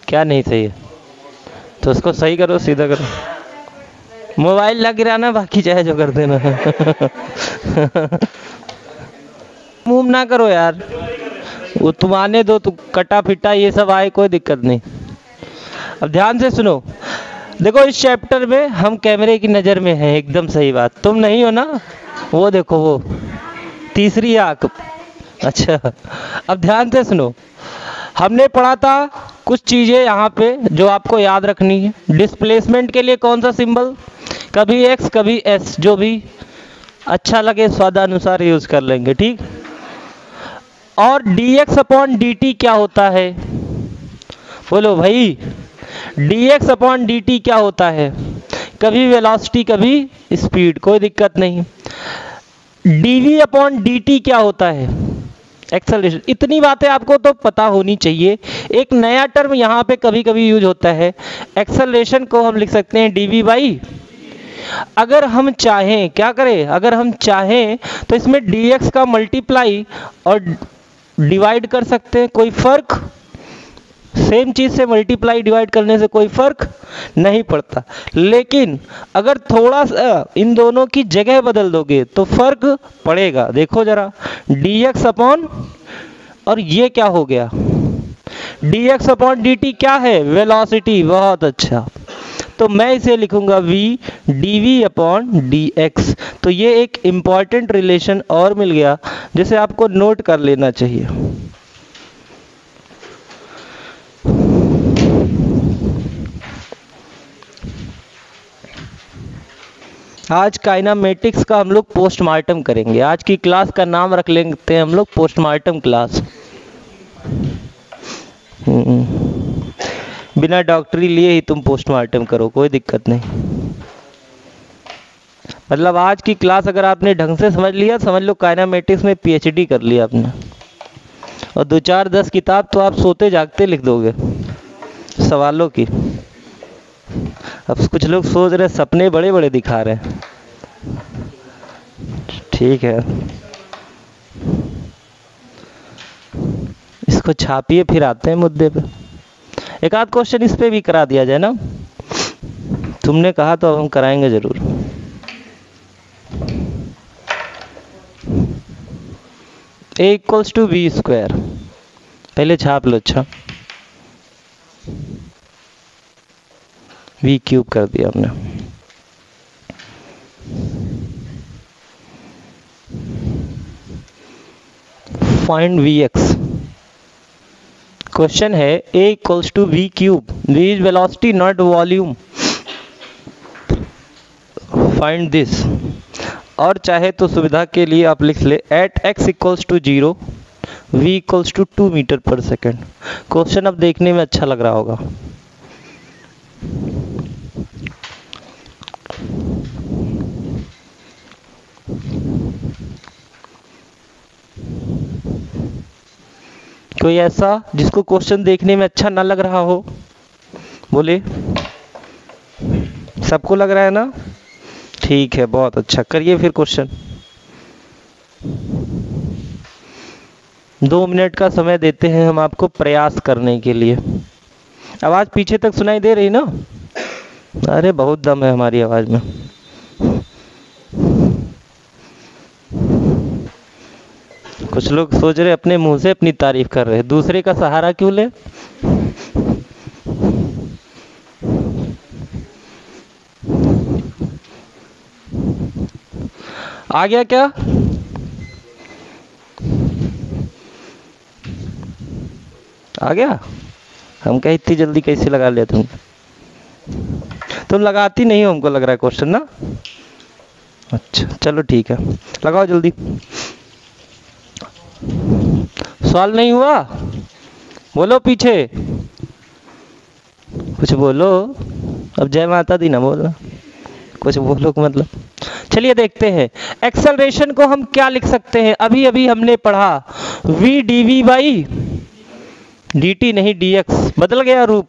क्या नहीं सही है? तो उसको सही करो, सीधा करो। मोबाइल लग गिराना, बाकी चाहे जो कर देना। मूव ना करो यार, वो तुम आने दो, तुम कटा फिटा ये सब आए, कोई दिक्कत नहीं। अब ध्यान से सुनो, देखो इस चैप्टर में हम कैमरे की नज़र में हैं, एकदम सही बात। तुम नहीं हो ना, वो देखो वो तीसरी आंख। अच्छा, अब ध्यान से सुनो, हमने पढ़ा था कुछ चीज़ें यहाँ पे जो आपको याद रखनी है। डिस्प्लेसमेंट के लिए कौन सा सिंबल, कभी एक्स कभी एस, जो भी अच्छा लगे स्वादानुसार यूज कर लेंगे, ठीक। और dx अपॉन dt क्या होता है, बोलो भाई, dx अपॉन dt क्या होता है? कभी वेलोसिटी कभी स्पीड, कोई दिक्कत नहीं। dv अपॉन dt क्या होता है? एक्सेलरेशन। इतनी बातें आपको तो पता होनी चाहिए। एक नया टर्म यहाँ पे कभी कभी यूज होता है, एक्सेलरेशन को हम लिख सकते हैं dv बाई, अगर हम चाहें क्या करें, अगर हम चाहें तो इसमें dx का मल्टीप्लाई और डिवाइड कर सकते हैं, कोई फर्क, सेम चीज से मल्टीप्लाई डिवाइड करने से कोई फर्क नहीं पड़ता। लेकिन अगर थोड़ा सा इन दोनों की जगह बदल दोगे तो फर्क पड़ेगा। देखो जरा, dx अपॉन, और ये क्या हो गया, dx अपॉन dt क्या है? वेलोसिटी। बहुत अच्छा, तो मैं इसे लिखूंगा v dv अपॉन dx। तो ये एक इंपॉर्टेंट रिलेशन और मिल गया जिसे आपको नोट कर लेना चाहिए। आज काइनामेटिक्स का हम लोग पोस्टमार्टम करेंगे। आज की क्लास का नाम रख लेते हैं हम लोग पोस्टमार्टम क्लास। बिना डॉक्टरी लिए ही तुम पोस्टमार्टम करो, कोई दिक्कत नहीं। मतलब आज की क्लास अगर आपने ढंग से समझ लिया, समझ लो काइनामेटिक्स में पीएचडी कर लिया आपने। और 2-4-10 किताब तो आप सोते जागते लिख दोगे सवालों की। अब कुछ लोग सोच रहे सपने बड़े बड़े दिखा रहे हैं, ठीक है, इसको छापिए फिर आते हैं मुद्दे पे। एक आध क्वेश्चन इस पे भी करा दिया जाए ना, तुमने कहा तो अब हम कराएंगे जरूर। a equals to B square, पहले छाप लो। अच्छा, v क्यूब कर दिया हमने। Find vx। क्वेश्चन है a equals to v cube, v is velocity not volume, find this. और चाहे तो सुविधा के लिए आप लिख ले at x equals to 0 v equals to 2 metre पर सेकेंड। क्वेश्चन अब देखने में अच्छा लग रहा होगा। कोई ऐसा जिसको क्वेश्चन देखने में अच्छा ना लग रहा हो, बोले। सबको लग रहा है ना, ठीक है, बहुत अच्छा। करिए फिर क्वेश्चन। 2 मिनट का समय देते हैं हम आपको प्रयास करने के लिए। आवाज पीछे तक सुनाई दे रही ना? अरे बहुत दम है हमारी आवाज में। कुछ लोग सोच रहे अपने मुंह से अपनी तारीफ कर रहे, दूसरे का सहारा क्यों ले। आ गया क्या? आ गया? हम कहीं इतनी जल्दी कैसे लगा लिया तुम लगाती नहीं हो, हमको लग रहा है क्वेश्चन ना। अच्छा चलो ठीक है, लगाओ जल्दी। सवाल नहीं हुआ? बोलो पीछे कुछ बोलो। अब जय माता दी ना बोलना, कुछ बोलो मतलब। चलिए देखते हैं एक्सेलरेशन को हम क्या लिख सकते हैं। अभी अभी हमने पढ़ा v dv बाई dt, नहीं dx, बदल गया रूप।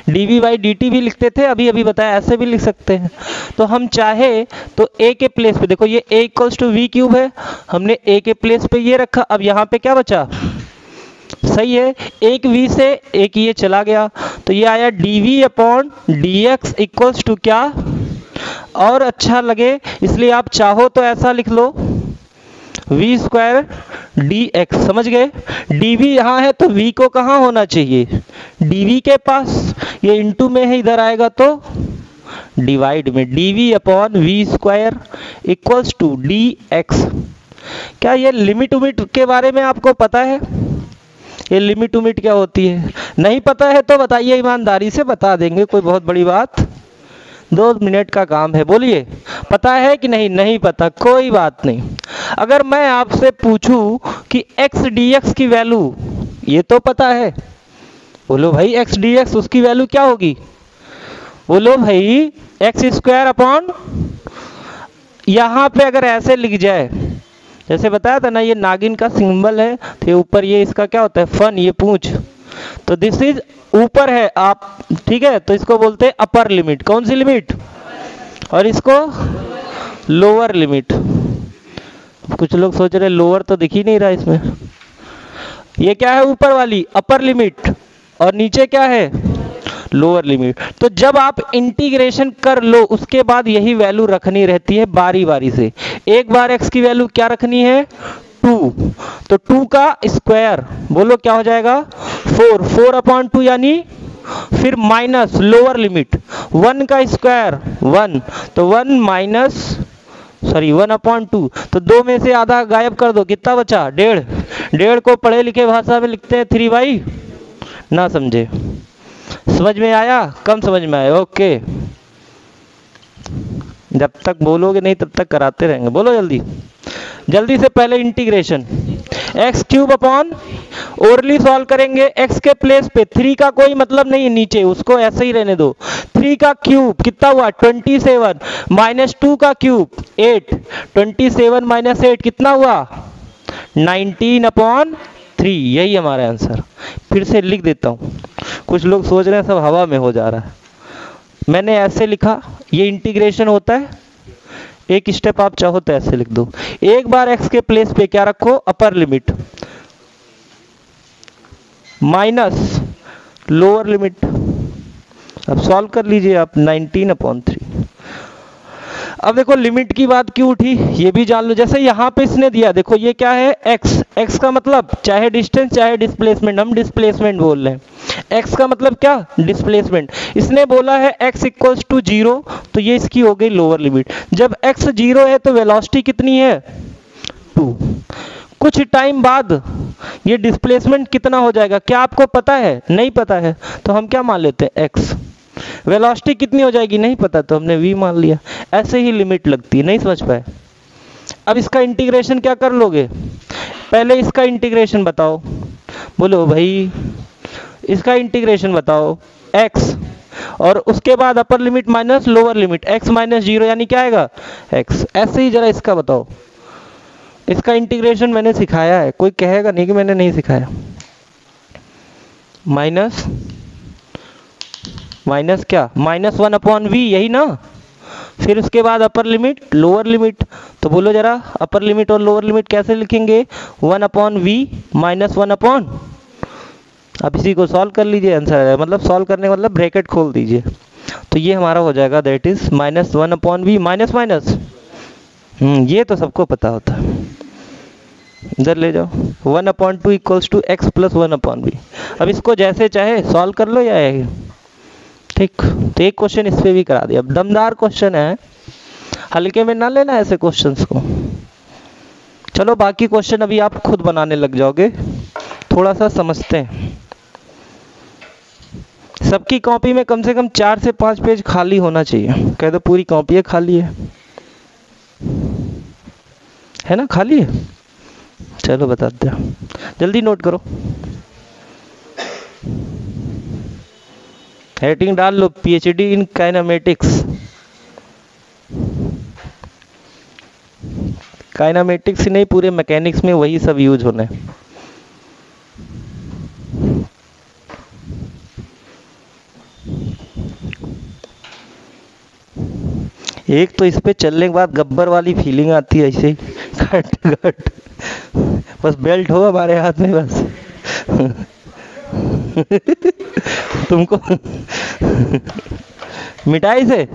dv बाई dt भी लिखते थे, अभी अभी बताया ऐसे भी लिख सकते हैं। तो हम चाहे तो a के प्लेस पे, देखो ये a equals to v cube है, हमने a के प्लेस पे ये रखा। अब यहाँ पे क्या बचा, सही है। एक v से एक ये चला गया, तो ये आया dv upon dx equals to क्या, और अच्छा लगे इसलिए आप चाहो तो ऐसा लिख लो v स्क्वायर dx, समझ गए। dv यहाँ है तो v को कहाँ होना चाहिए, dv के पास, ये इंटू में है इधर आएगा तो डिवाइड में, dv upon v square equals to dx। क्या ये लिमिट उमिट के बारे में आपको पता है, ये लिमिट उमिट क्या होती है? नहीं पता है तो बताइए, ईमानदारी से बता देंगे, कोई बहुत बड़ी बात, 2 मिनट का काम है। बोलिए पता है कि नहीं? नहीं पता, कोई बात नहीं। अगर मैं आपसे पूछूं कि x dx की वैल्यू, ये तो पता है, बोलो भाई x dx उसकी वैल्यू क्या होगी, बोलो भाई एक्स स्क्वायर अपॉन, यहां पे अगर ऐसे लिख जाए, जैसे बताया था ना ये नागिन का सिंबल है, तो ऊपर ये इसका क्या होता है, फन, ये पूंछ, तो दिस इज ऊपर है आप, ठीक है, तो इसको बोलते हैं अपर लिमिट। कौन सी लिमिट? और इसको लोअर लिमिट। कुछ लोग सोच रहे लोअर तो दिख ही नहीं रहा इसमें, ये क्या है, ऊपर वाली अपर लिमिट, और नीचे क्या है, लोअर लिमिट। तो जब आप इंटीग्रेशन कर लो उसके बाद यही वैल्यू रखनी रहती है बारी बारी से। एक बार x की वैल्यू क्या रखनी है, 2, तो 2 का स्क्वायर, बोलो क्या हो जाएगा, 4, 4 अपॉन 2 यानी, फिर माइनस लोअर लिमिट 1 का स्क्वायर 1, तो 1 माइनस, सॉरी 1 अपॉन 2, तो 2 में से आधा गायब कर दो, कितना बचा, 1.5, 1.5 को पढ़े लिखे भाषा में लिखते हैं 3 बाई, ना समझे, समझ में आया, कम समझ में आया, ओके। जब तक बोलोगे नहीं तब तक कराते रहेंगे, बोलो जल्दी जल्दी से। पहले integration x cube upon, orally solve करेंगे, एक्स के प्लेस पे 3 का कोई मतलब नहीं है नीचे, उसको ऐसे ही रहने दो। 3 का क्यूब कितना हुआ, 27, माइनस 2 का क्यूब 8, 27 माइनस 8 कितना हुआ, 19 अपॉन 3, यही हमारा आंसर। फिर से लिख देता हूँ, कुछ लोग सोच रहे हैं सब हवा में हो जा रहा है, मैंने ऐसे लिखा, ये इंटीग्रेशन होता है, एक स्टेप आप चाहो तो ऐसे लिख दो। एक बार x के प्लेस पे क्या रखो, upper limit minus lower limit, अब सॉल्व कर लीजिए आप, 19 अपॉन 3। अब देखो लिमिट की बात क्यों उठी ये भी जान लो। जैसे यहाँ पे इसने दिया, देखो ये क्या है, x, x का मतलब चाहे डिस्टेंस चाहे डिस्प्लेसमेंट, हम डिस्प्लेसमेंट बोल रहे हैं, x का मतलब क्या, डिस्प्लेसमेंट। इसने बोला है x इक्वल्स टू 0, तो ये इसकी हो गई लोअर लिमिट। जब x 0 है तो वेलोसिटी कितनी है, 2। कुछ टाइम बाद ये डिस्प्लेसमेंट कितना हो जाएगा, क्या आपको पता है, नहीं पता है, तो हम क्या मान लेते हैं, x। वेलोसिटी कितनी हो जाएगी, नहीं पता, तो हमने v मान लिया। ऐसे ही लिमिट लगती है, नहीं समझ पाए। अब इसका इंटीग्रेशन क्या कर लोगे, पहले इसका इंटीग्रेशन बताओ, बोलो भाई इसका इंटीग्रेशन बताओ x, और उसके बाद upper limit minus lower limit, x minus 0 यानी क्या आएगा, x। ऐसे ही जरा इसका बताओ, इसका इंटीग्रेशन मैंने सिखाया है, कोई कहेगा नहीं कि मैंने नहीं सिखाया। माइनस माइनस क्या, -1 अपॉन v, यही ना, फिर उसके बाद अपर लिमिट लोअर लिमिट, तो बोलो जरा अपर लिमिट और लोअर लिमिट कैसे लिखेंगे, 1 अपॉन v माइनस 1 अपॉन, अब इसी को सॉल्व कर लीजिए, आंसर मतलब सॉल्व करने का मतलब ब्रैकेट खोल दीजिए, तो ये हमारा हो जाएगा, that is -1 upon v, minus minus, ये तो सबको पता होता है, इधर ले जाओ, 1 upon 2 equals to x plus 1 upon v। अब इसको जैसे चाहे सॉल्व कर लो या ठीक। तो एक क्वेश्चन इस पे भी करा दिया, अब दमदार क्वेश्चन है, हल्के में ना लेना ऐसे क्वेश्चंस को। चलो बाकी क्वेश्चन अभी आप खुद बनाने लग जाओगे, थोड़ा सा समझते हैं। सबकी कॉपी में कम से कम 4 से 5 पेज खाली होना चाहिए, कह दो पूरी कॉपी खाली है ना, खाली है, चलो बताते हैं, जल्दी नोट करो, हेडिंग डाल लो, PhD इन काइनेमेटिक्स। काइनेमेटिक्स ही नहीं, पूरे मैकेनिक्स में वही सब यूज होने। एक तो इस पे चलने के बाद गब्बर वाली फीलिंग आती है, ऐसे घट घट, बस बेल्ट हो हमारे हाथ में बस। तुमको मिठाई से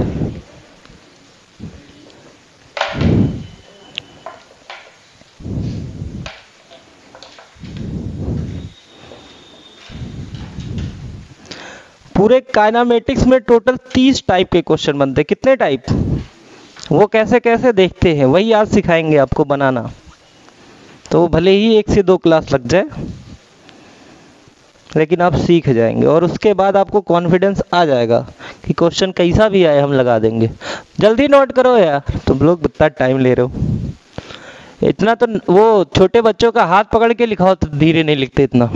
पूरे काइनामेटिक्स में टोटल 30 टाइप के क्वेश्चन बनते हैं। कितने टाइप, वो कैसे कैसे देखते हैं वही आज सिखाएंगे आपको बनाना। तो भले ही 1 से 2 क्लास लग जाए, लेकिन आप सीख जाएंगे और उसके बाद आपको कॉन्फिडेंस आ जाएगा कि क्वेश्चन कैसा भी आए हम लगा देंगे। जल्दी नोट करो यार, तुम लोग इतना टाइम ले रहे हो। इतना तो वो छोटे बच्चों का हाथ पकड़ के लिखाओ तो धीरे नहीं लिखते इतना।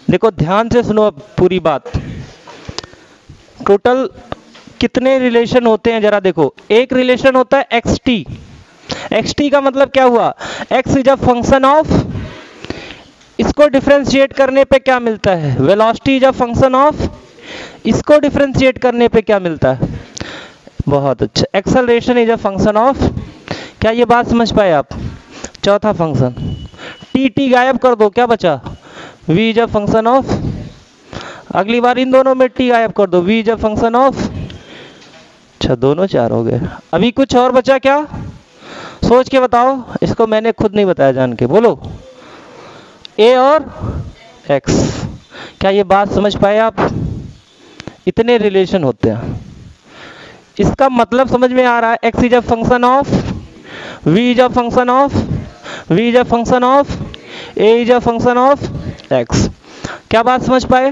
देखो ध्यान से सुनो अब पूरी बात। टोटल कितने रिलेशन होते हैं जरा देखो। एक रिलेशन होता है एक्स टी। एक्स टी का मतलब क्या हुआ, x is a function of, इसको डिफरेंशिएट करने पे क्या मिलता है, velocity is a function of, इसको डिफरेंशिएट करने पे क्या मिलता है, बहुत अच्छा, acceleration is a function of. क्या ये बात समझ पाए आप। चौथा फंक्शन टी, टी गायब कर दो, क्या बचा, v is a function of. अगली बार इन दोनों में t गायब कर दो, v is a function of. अच्छा दोनों 4 हो गए। अभी कुछ और बचा क्या, सोच के बताओ। इसको मैंने खुद नहीं बताया, जान के बोलो। a और x। क्या ये बात समझ पाए आप। इतने रिलेशन होते हैं, इसका मतलब समझ में आ रहा है। x is a function of, v is a function of, v is a function of, a is a function of x। क्या बात समझ पाए।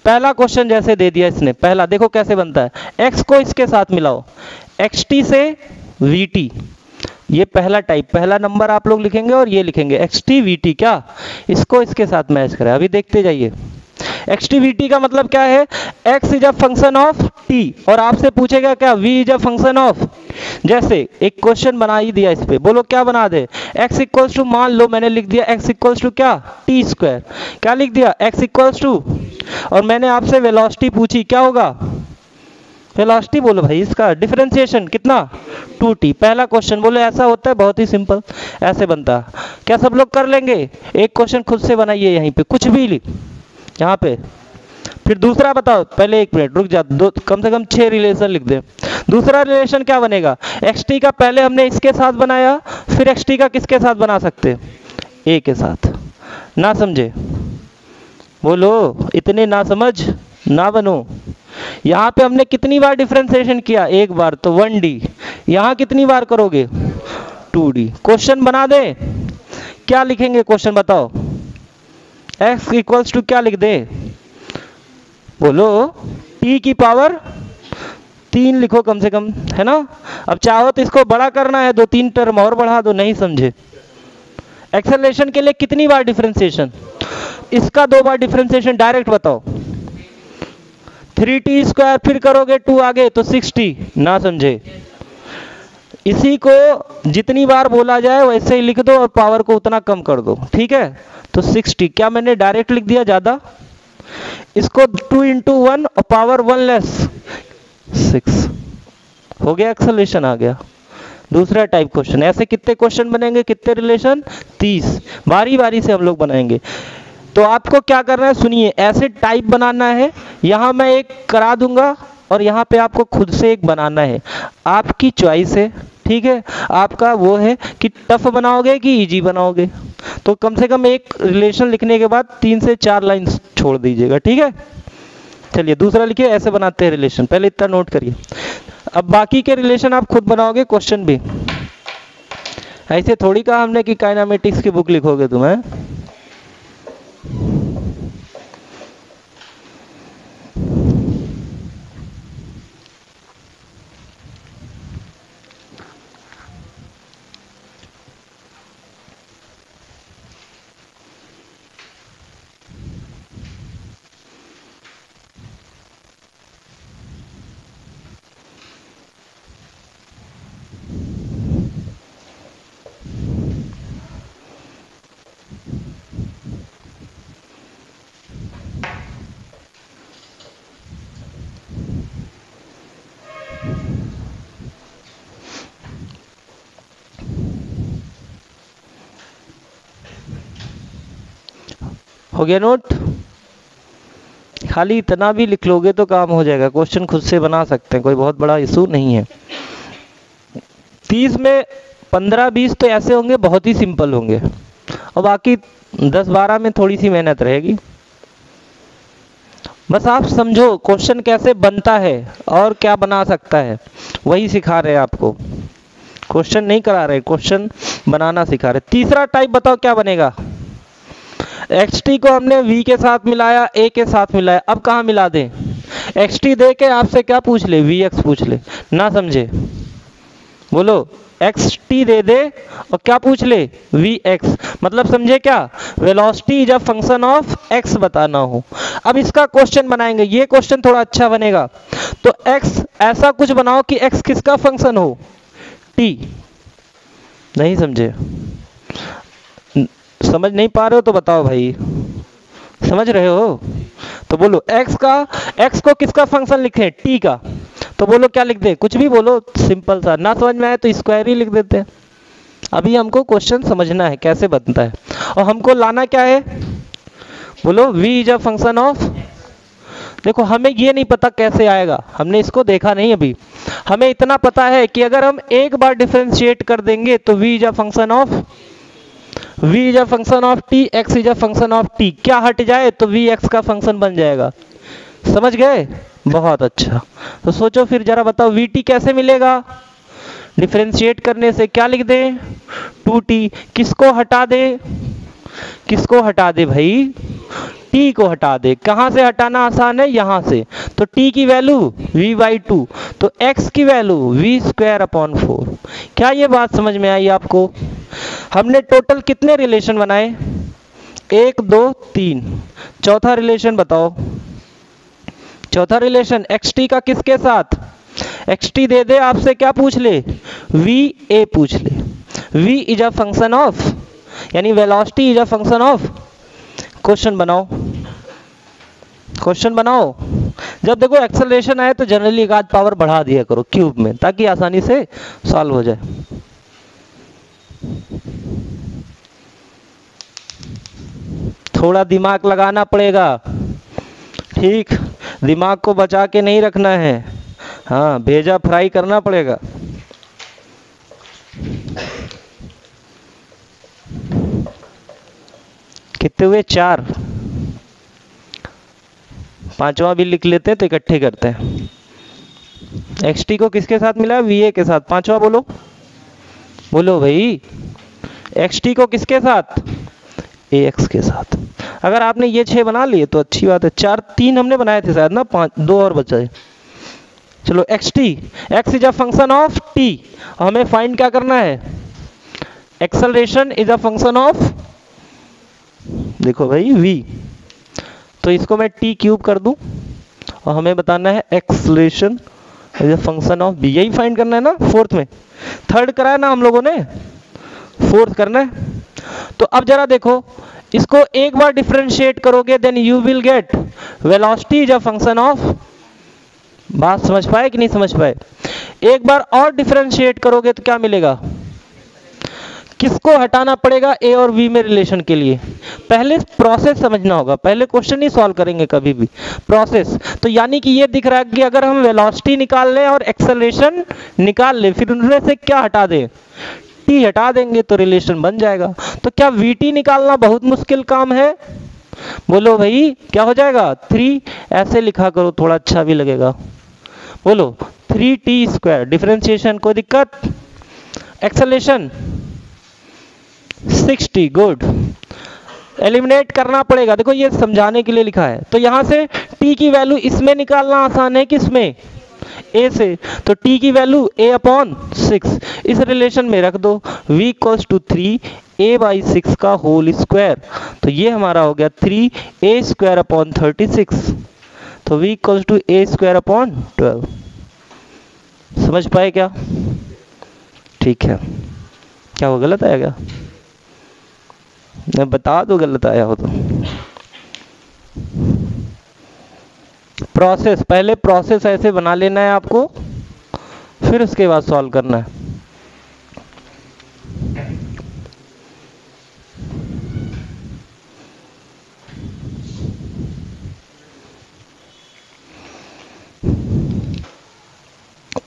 पहला क्वेश्चन जैसे दे दिया इसने, पहला देखो कैसे बनता है। x को इसके साथ मिलाओ, xt से vt, ये पहला टाइप, पहला नंबर आप लोग लिखेंगे और ये लिखेंगे xt vt। क्या इसको इसके साथ मैच करें, अभी देखते जाइए। एक्सटीवीटी का मतलब क्या है, x is a function of t, और आपसे पूछेगा क्या, v is a function of. जैसे एक क्वेश्चन बना ही दिया इस पे, बोलो क्या बना दे, x इक्वल्स टू, मान लो मैंने लिख दिया x इक्वल्स टू क्या, टी स्क्वायर। क्या लिख दिया, x इक्वल्स टू, और मैंने आपसे वेलोसिटी पूछी, क्या होगा, वेलोसिटी बोलो भाई, इसका डिफरेंशिएशन कितना, 2t। पहला क्वेश्चन बोलो ऐसा होता है, बहुत ही सिंपल ऐसे बनता है। क्या सब लोग कर लेंगे। एक क्वेश्चन खुद से बनाइए यहीं पे, कुछ भी लिख यहाँ पे। फिर दूसरा बताओ, पहले 1 मिनट रुक जा, दो कम से कम 6 रिलेशन लिख दे। दूसरा रिलेशन क्या बनेगा, xt का पहले हमने इसके साथ बनाया, फिर xt का किसके साथ बना सकते, a के साथ। ना समझे बोलो, इतने ना समझ ना बनो। यहाँ पे हमने कितनी बार डिफरेंशिएशन किया, एक बार, तो 1d। यहाँ कितनी बार करोगे, 2d। क्वेश्चन बना दे, क्या लिखेंगे क्वेश्चन बताओ। x इक्वल्स टू क्या लिख दे, बोलो t की पावर 3 लिखो कम से कम, है ना। अब चाहो तो इसको बड़ा करना है, 2-3 टर्म और बढ़ा दो, नहीं समझे। एक्सेलरेशन के लिए कितनी बार डिफरेंशिएशन, इसका 2 बार डिफरेंशिएशन, डायरेक्ट बताओ। 3t स्क्वायर, फिर करोगे 2 आगे तो 6t, ना समझे। इसी को जितनी बार बोला जाए वैसे ही लिख दो और पावर को उतना कम कर दो, ठीक है। तो 6t, क्या मैंने डायरेक्ट लिख दिया ज्यादा, इसको 2 into 1 और पावर 1 लेस 6 हो गया, एक्सेलरेशन आ गया। दूसरा टाइप क्वेश्चन, ऐसे कितने क्वेश्चन बनेंगे, कितने रिलेशन, 30। बारी बारी से हम लोग बनाएंगे। तो आपको क्या करना है, सुनिए, ऐसे टाइप बनाना है। यहां मैं एक करा दूंगा और यहाँ पे आपको खुद से एक बनाना है, आपकी चॉइस है, ठीक है। आपका वो है कि टफ बनाओगे कि इजी बनाओगे। तो कम से कम एक रिलेशन लिखने के बाद 3 से 4 लाइन छोड़ दीजिएगा, ठीक है। चलिए दूसरा लिखिए, ऐसे बनाते हैं रिलेशन, पहले इतना नोट करिए। अब बाकी के रिलेशन आप खुद बनाओगे, क्वेश्चन भी ऐसे थोड़ी कहा हमने कि काइनामेटिक्स की बुक लिखोगे तुम, है। हो गया नोट? खाली इतना भी लिख लोगे तो काम हो जाएगा, क्वेश्चन खुद से बना सकते हैं, कोई बहुत बड़ा इशू नहीं है। 30 में 15-20 तो ऐसे होंगे बहुत ही सिंपल होंगे, और बाकी 10-12 में थोड़ी सी मेहनत रहेगी। बस आप समझो क्वेश्चन कैसे बनता है और क्या बना सकता है, वही सिखा रहे हैं आपको, क्वेश्चन नहीं करा रहे, क्वेश्चन बनाना सिखा रहे। तीसरा टाइप बताओ क्या बनेगा? xt को हमने v के साथ मिलाया, a के साथ मिलाया, अब कहाँ मिला दें? xt दे के आपसे क्या पूछ ले? vx पूछ ले, ना समझे? बोलो, xt दे दे और क्या पूछ ले? vx, मतलब समझे क्या? Velocity is a function of x बताना हो। अब इसका क्वेश्चन बनाएंगे, ये क्वेश्चन थोड़ा अच्छा बनेगा। तो x ऐसा कुछ बनाओ कि x किसका फंक्शन हो? t। नहीं समझे? समझ नहीं पा रहे हो तो बताओ भाई, समझ रहे हो? तो बोलो x को किसका फंक्शन लिखें? t का। तो बोलो क्या लिख दे? कुछ भी बोलो, सिंपल सा। ना समझ में आए तो स्क्वायर ही लिख देते हैं। अभी हमको क्वेश्चन समझना है कैसे बनता है, और हमको लाना क्या है? बोलो v is a function of. देखो हमें ये नहीं पता कैसे आएगा, हमने इसको देखा नहीं अभी। हमें इतना पता है कि अगर हम एक बार डिफरेंशिएट कर देंगे तो v is a function of t, x is a function of t। क्या हट जाए तो v x का फंक्शन बन जाएगा। समझ गए? बहुत अच्छा। तो सोचो फिर जरा बताओ vt कैसे मिलेगा? डिफरेंशिएट करने से क्या लिख दें? 2t। किसको हटा दे? किसको हटा दे भाई? t को हटा दे। कहां से हटाना आसान है? यहां से। तो t की वैल्यू v/2, तो x की वैल्यू v²/4। क्या ये बात समझ में आई आपको? हमने टोटल कितने रिलेशन बनाए? 1 2 3। चौथा रिलेशन बताओ। चौथा रिलेशन xt का किसके साथ? xt दे दे आपसे क्या पूछ ले? va पूछ ले। v is a function of, यानी velocity is a function of. Question बनाओ, क्वेश्चन बनाओ। जब देखो एक्सेलरेशन आए तो जनरली एक आध पावर बढ़ा दिया करो क्यूब में, ताकि आसानी से सॉल्व हो जाए। थोड़ा दिमाग लगाना पड़ेगा, ठीक? दिमाग को बचा के नहीं रखना है, हाँ, भेजा फ्राई करना पड़ेगा। कितने हुए? 4। पांचवा भी लिख लेते हैं तो इकट्ठे करते हैं। xt को किसके साथ मिला? va के साथ। पांचवा बोलो, बोलो भाई। xt को किसके साथ? ax के साथ। अगर आपने ये 6 बना लिए तो अच्छी बात है। 3 हमने बनाए थे शायद ना, 5 2 और बचे। चलो xt, x is a function of t, हमें फाइंड क्या करना है? Acceleration is a function of, देखो भाई, v। तो इसको मैं t³ कर दूं और हमें बताना है acceleration is a function of v। यही फाइंड करना है ना? फोर्थ में, थर्ड कराया ना हम लोगों ने, फोर्थ करना है। तो अब जरा देखो, इसको एक बार डिफरेंशिएट करोगे then you will get velocity is a function of. बात समझ पाए कि नहीं समझ पाए? एक बार और डिफरेंशिएट करोगे तो क्या मिलेगा? किसको हटाना पड़ेगा a और v में रिलेशन के लिए? पहले प्रोसेस समझना होगा, पहले क्वेश्चन नहीं सॉल्व करेंगे कभी भी, प्रोसेस। तो यानी कि ये दिख रहा है कि अगर हम वेलोसिटी निकाल लें और एक्सेलरेशन निकाल लें, फिर उनमें से क्या हटा दें? t हटा देंगे तो रिलेशन बन जाएगा। तो क्या vt निकालना बहुत मुश्किल काम है? बोलो भाई, क्या हो जाएगा? 3। ऐसे लिखा करो, थोड़ा अच्छा भी लगेगा। बोलो 3t²। डिफरेंशिएशन कोई दिक्कत? Acceleration 6t। गुड। एलिमिनेट करना पड़ेगा, देखो ये समझाने के लिए लिखा है। तो यहां से t की वैल्यू इसमें निकालना आसान है, किसमें? a से। तो t की वैल्यू a/6 इस रिलेशन में रख दो, v = 3a/6 का होल स्क्वायर। तो ये हमारा हो गया 3a²/36। तो v = a²/12। समझ पाए क्या? ठीक है। क्या वो गलत आया क्या? मैं बता दो गलत आया हो तो। प्रोसेस, पहले प्रोसेस ऐसे बना लेना है आपको, फिर उसके बाद सॉल्व करना है।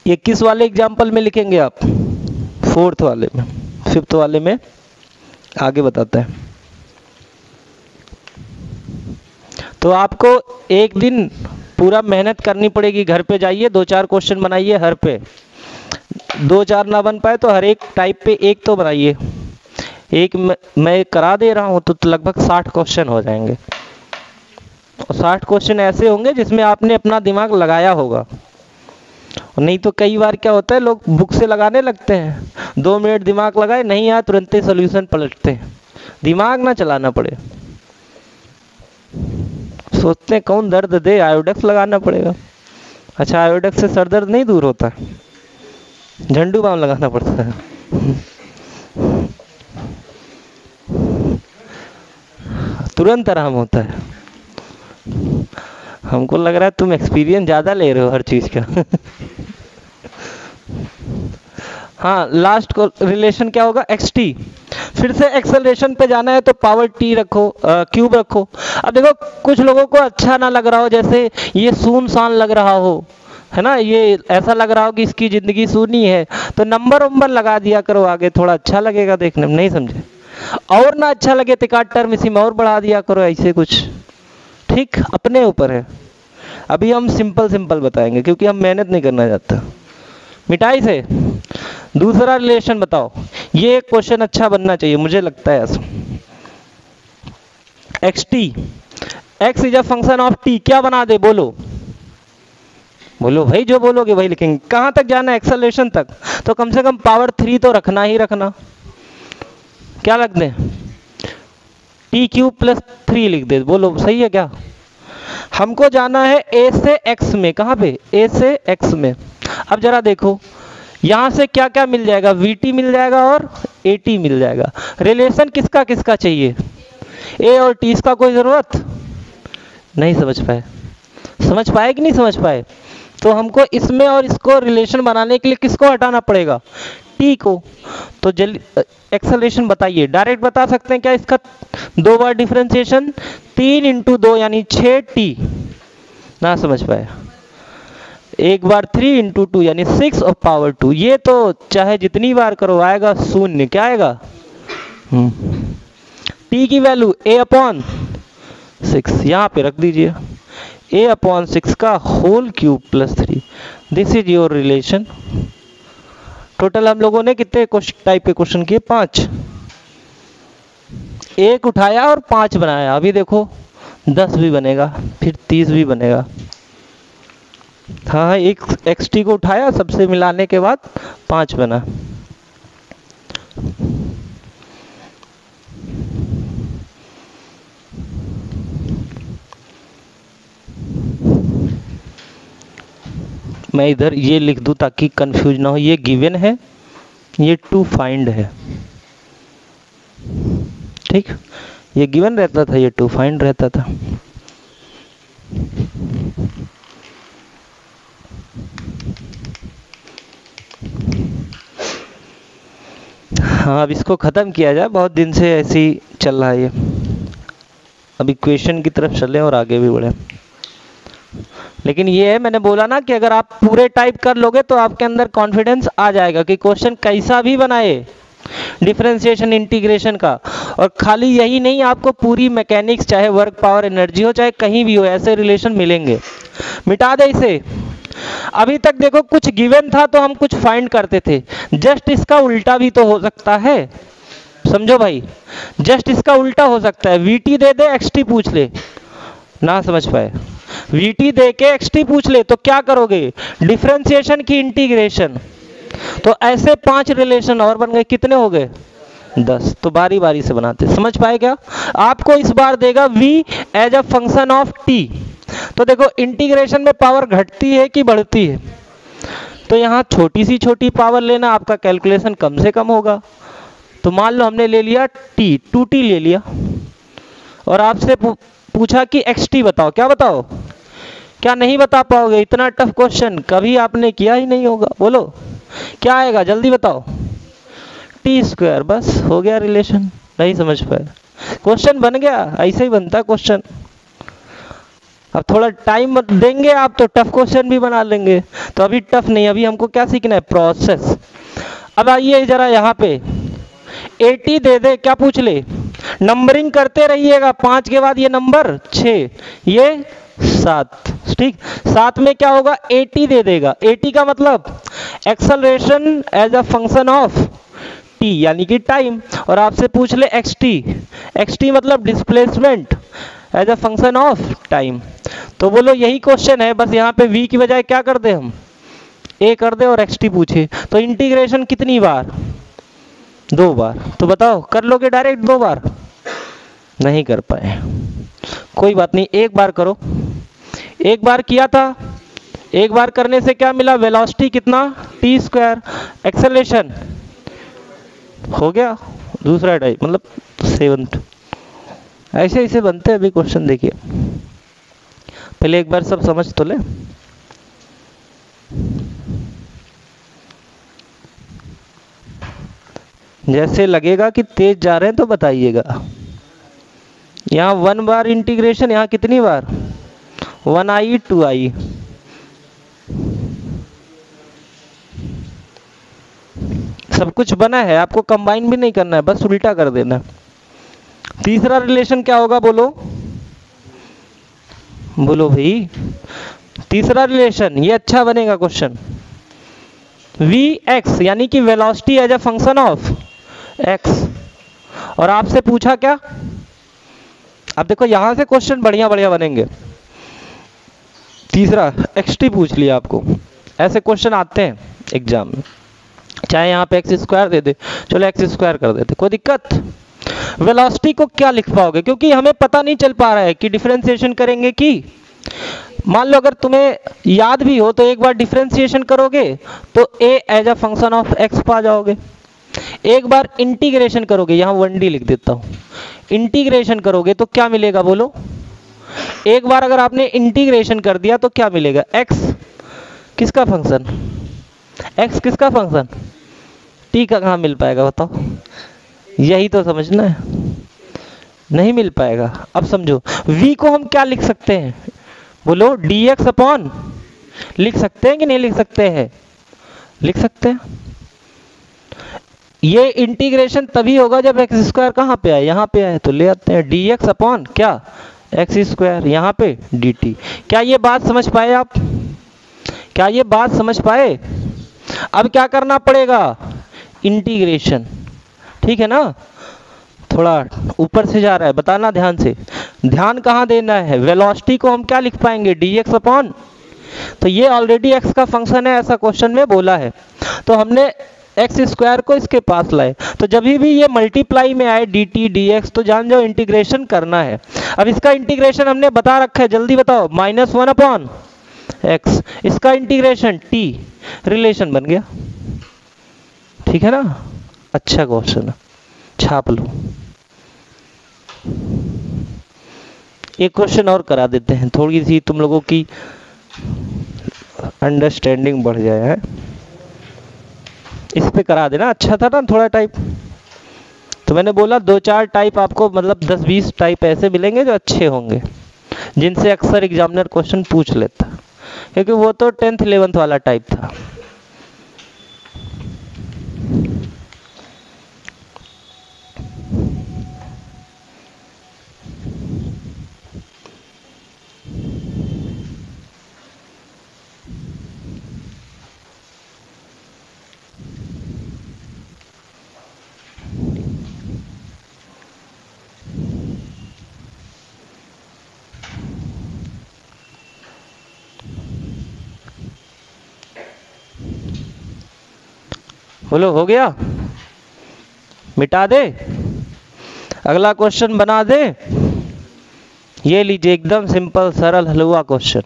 ये किस वाले एग्जाम्पल में लिखेंगे आप? 4th वाले में, 5th वाले में आगे बताता है। तो आपको एक दिन पूरा मेहनत करनी पड़ेगी, घर पे जाइए 2-4 क्वेश्चन बनाइए, हर पे 2-4 ना बन पाए तो हर एक टाइप पे एक तो बनाइए। एक मैं करा दे रहा हूं तो लगभग 60 क्वेश्चन हो जाएंगे, और 60 क्वेश्चन ऐसे होंगे जिसमें आपने अपना दिमाग लगाया होगा। नहीं तो कई बार क्या होता है, लोग बुक से लगाने लगते हैं, 2 मिनट दिमाग लगाए, नहीं आया तुरंत ही सोल्यूशन पलटते हैं, दिमाग ना चलाना पड़े। सोचते हैं कौन दर्द दे, आयोडेक्स लगाना पड़ेगा। अच्छा, आयोडेक्स से सर दर्द नहीं दूर होता, झंडू बाम लगाना पड़ता है। तुरंत आराम होता है। हमको लग रहा है तुम एक्सपीरियंस ज्यादा ले रहे हो हर चीज का। हाँ, लास्ट को रिलेशन क्या होगा? xt। फिर से एक्सेलरेशन पे जाना है तो पावर t रखो, क्यूब रखो। अब देखो कुछ लोगों को अच्छा ना लग रहा हो, जैसे ये सुनसान लग रहा हो, है ना, ये ऐसा लग रहा हो कि इसकी जिंदगी सूनी है, तो नंबर लगा दिया करो आगे, थोड़ा अच्छा लगेगा देखने में। नहीं समझे? और ना अच्छा लगे तो एक टर्म इसी में और बढ़ा दिया करो, ऐसे कुछ। ठीक, अपने ऊपर है। अभी हम सिंपल बताएंगे क्योंकि हम मेहनत नहीं करना चाहते मिठाई से। दूसरा रिलेशन बताओ, ये क्वेश्चन अच्छा बनना चाहिए मुझे लगता है ऐसा। xt, x is a function of t, क्या बना दे? बोलो बोलो भाई, जो बोलोगे वही लिखेंगे। कहां तक जाना है? एक्सेलरेशन तक, तो कम से कम पावर 3 तो रखना ही रखना। क्या रख दें? t³ + 3 लिख दे, बोलो सही है क्या? हमको जाना है a से x में, कहां पे? a से x में। अब जरा देखो यहां से क्या क्या मिल जाएगा? vt मिल जाएगा और at मिल जाएगा। रिलेशन किसका किसका चाहिए? a और t, इसका कोई जरूरत नहीं। समझ पाए? समझ पाए कि नहीं समझ पाए? तो हमको इसमें और इसको रिलेशन बनाने के लिए किसको हटाना पड़ेगा? t को। तो जल्दी एक्सेलरेशन बताइए, डायरेक्ट बता सकते हैं क्या इसका? 2 बार डिफरेंशिएशन, 3 × 2 यानी 6t। ना समझ पाए? एक बार 3 × 2 यानी 6 और पावर 2। ये तो चाहे जितनी बार करो आएगा शून्य। क्या आएगा? t की वैल्यू a/6 यहाँ पे रख दीजिए, a/6 का whole cube + 3। This is your relation. Total हम लोगों ने कितने टाइप के क्वेश्चन किए? 5। एक उठाया और 5 बनाया। अभी देखो 10 भी बनेगा, फिर 30 भी बनेगा। हाँ, एक xt को उठाया, सबसे मिलाने के बाद 5 बना। मैं इधर ये लिख दूं ताकि कंफ्यूज ना हो। ये गिवन है, ये टू फाइंड है। ठीक, ये गिवन रहता था, ये टू फाइंड रहता था। हाँ, अब इसको खत्म किया जाए, बहुत दिन से ऐसे ही चल रहा है ये। अब इक्वेशन की तरफ चले और आगे भी बढ़े। लेकिन ये है, मैंने बोला ना कि अगर आप पूरे टाइप कर लोगे तो आपके अंदर कॉन्फिडेंस आ जाएगा कि क्वेश्चन कैसा भी बनाए डिफरेंशिएशन इंटीग्रेशन का। और खाली यही नहीं, आपको पूरी मैकेनिक्स, चाहे वर्क, पावर, एनर्जी हो, चाहे कहीं भी हो, ऐसे रिलेशन मिलेंगे। मिटा दे इसे। अभी तक देखो कुछ गिवन था तो हम कुछ फाइंड करते थे, जस्ट इसका उल्टा भी तो हो सकता है। समझो भाई, जस्ट इसका उल्टा हो सकता है। वीटी दे दे, एक्सटी पूछ ले। ना समझ पाए? वीटी दे के एक्सटी पूछ ले तो क्या करोगे? डिफरेंशिएशन की इंटीग्रेशन। तो ऐसे 5 रिलेशन और बन गए। कितने हो गए? 10। तो बारी बारी से बनाते। समझ पाए क्या? आपको इस बार देगा v as a function of t। तो देखो इंटीग्रेशन में पावर घटती है कि बढ़ती है? तो यहाँ छोटी सी छोटी पावर लेना, आपका कैलकुलेशन कम से कम होगा। तो मान लो हमने ले लिया t, 2t ले लिया, और आपसे पूछा कि xt बताओ। क्या बताओ? क्या नहीं बता पाओगे? इतना टफ क्वेश्चन कभी आपने किया ही नहीं होगा। बोलो क्या आएगा, जल्दी बताओ। t²। बस हो गया रिलेशन। नहीं समझ पाए? क्वेश्चन बन गया। ऐसे ही बनता क्वेश्चन। अब थोड़ा टाइम देंगे आप तो टफ क्वेश्चन भी बना लेंगे, तो अभी टफ नहीं, अभी हमको क्या सीखना है, प्रोसेस। अब आइए जरा यहाँ पे 80 दे दे, क्या पूछ ले, नंबरिंग करते रहिएगा, 5 के बाद ये नंबर 6, ये 7, ठीक। 7 में क्या होगा, 80 दे देगा। 80 का मतलब acceleration as a function of T यानी कि टाइम, और आपसे पूछ ले एक्सटी, एक्सटी मतलब displacement as a function of time. तो बोलो यही क्वेश्चन है, बस यहाँ पे v की बजाय क्या कर दे, हम a कर दे और xt पूछे। तो इंटीग्रेशन कितनी बार, 2 बार। तो बताओ कर लोगे डायरेक्ट 2 बार, नहीं कर पाए, कोई बात नहीं, 1 बार करो। 1 बार किया था, 1 बार करने से क्या मिला, वेलोसिटी कितना, t², एक्सेलरेशन हो गया। दूसरा टाइप मतलब 7th, ऐसे ऐसे बनते हैं अभी क्वेश्चन। देखिए पहले एक बार सब समझ तो ले। जैसे लगेगा कि तेज जा रहे हैं तो बताइएगा। यहाँ 1 बार इंटीग्रेशन, यहाँ कितनी बार, 1i 2i। सब कुछ बना है, आपको कंबाइन भी नहीं करना है, बस उल्टा कर देना। तीसरा रिलेशन क्या होगा, बोलो बोलो भाई। तीसरा रिलेशन ये अच्छा बनेगा क्वेश्चन, vx यानी कि velocity as a function of x। और आपसे पूछा क्या, अब देखो यहां से क्वेश्चन बढ़िया बढ़िया बनेंगे। तीसरा xt पूछ लिया आपको, ऐसे क्वेश्चन आते हैं एग्जाम में, चाहे यहाँ पे x² दे दे, चलो x² कर देते, कोई दिक्कत। वेलोसिटी को क्या लिख पाओगे, क्योंकि हमें पता नहीं चल पा रहा है कि डिफरेंशिएशन करेंगे कि, मान लो अगर तुम्हें याद भी हो तो एक बार डिफरेंशिएशन करोगे तो a as a function of x पा जाओगे। एक बार इंटीग्रेशन करोगे, यहाँ 1d लिख देता हूँ, इंटीग्रेशन करोगे तो क्या मिलेगा बोलो। एक बार अगर आपने इंटीग्रेशन कर दिया तो क्या मिलेगा, x किसका फंक्शन, x किसका फंक्शन, t का कहाँ मिल पाएगा बताओ, यही तो समझना है, नहीं मिल पाएगा। अब समझो v को हम क्या लिख सकते हैं, बोलो dx अपॉन, लिख सकते हैं कि नहीं लिख सकते हैं, लिख सकते हैं। ये इंटीग्रेशन तभी होगा जब x² कहाँ पे आए, यहाँ पे आए, तो ले आते हैं dx अपॉन क्या, x², यहाँ पे dt। क्या ये बात समझ पाए आप, क्या ये बात समझ पाए। अब क्या करना पड़ेगा, इंटीग्रेशन, ठीक है ना। थोड़ा ऊपर से जा रहा है, बताना ध्यान से, ध्यान कहाँ देना है, वेलोसिटी को हम क्या लिख पाएंगे, dx अपॉन, तो ये ऑलरेडी x का फंक्शन है, ऐसा क्वेश्चन में बोला है, तो हमने x² को इसके पास लाए, तो जब भी ये मल्टीप्लाई में आए dt dx तो जान जाओ इंटीग्रेशन करना है। अब इसका इंटीग्रेशन हमने बता रखा है, जल्दी बताओ, -1 अपॉन x, इसका इंटीग्रेशन t, रिलेशन बन गया, ठीक है ना। अच्छा क्वेश्चन है, छाप लो। एक क्वेश्चन और करा देते हैं, थोड़ी सी तुम लोगों की अंडरस्टैंडिंग बढ़ जाए है, इस पे करा देना, अच्छा था ना थोड़ा टाइप। तो मैंने बोला 2-4 टाइप आपको, मतलब 10-20 टाइप ऐसे मिलेंगे जो अच्छे होंगे, जिनसे अक्सर एग्जामिनर क्वेश्चन पूछ लेता, क्योंकि वो तो 10th 11th वाला टाइप था। बोलो हो गया, मिटा दे, अगला क्वेश्चन बना दे। ये लीजिए एकदम सिंपल सरल हलवा क्वेश्चन,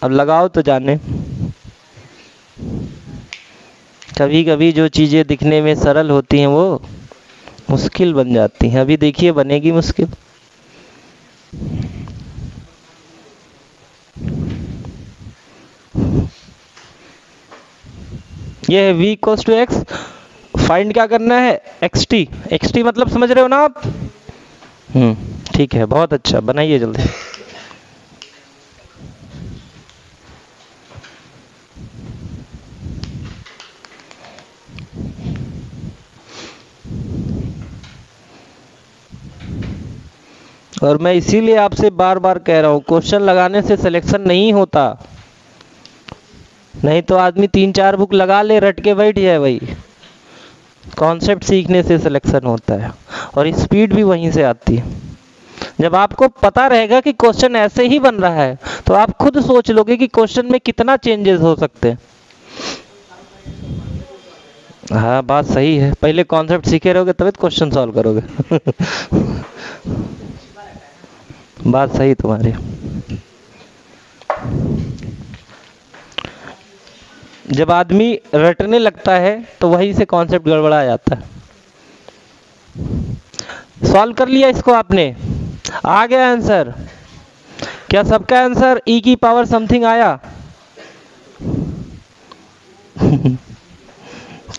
अब लगाओ तो जाने। कभी कभी जो चीजें दिखने में सरल होती हैं वो मुश्किल बन जाती हैं, अभी देखिए बनेगी मुश्किल। ये है v equals to X, find क्या करना है, xt, xt मतलब समझ रहे हो ना आप, ठीक है, बहुत अच्छा, बनाइए जल्दी। और मैं इसीलिए आपसे बार बार कह रहा हूं, क्वेश्चन लगाने से सिलेक्शन नहीं होता। नहीं तो आदमी 3-4 बुक लगा ले, रट के बैठ जाए। वही कॉन्सेप्ट सीखने से सिलेक्शन होता है, और स्पीड भी वहीं से आती है। जब आपको पता रहेगा कि क्वेश्चन ऐसे ही बन रहा है, तो आप खुद सोच लोगे कि क्वेश्चन में कितना चेंजेस हो सकते हैं। हाँ, बात सही है। पहले कॉन्सेप्ट सीखे रहोगे तभी क्वेश्चन सॉल्व करोगे। बात सही तुम्हारी। जब आदमी रटने लगता है तो वहीं से कॉन्सेप्ट गड़बड़ा जाता है। सॉल्व कर लिया इसको आपने? आ गया आंसर? क्या सबका आंसर e की पावर समथिंग आया?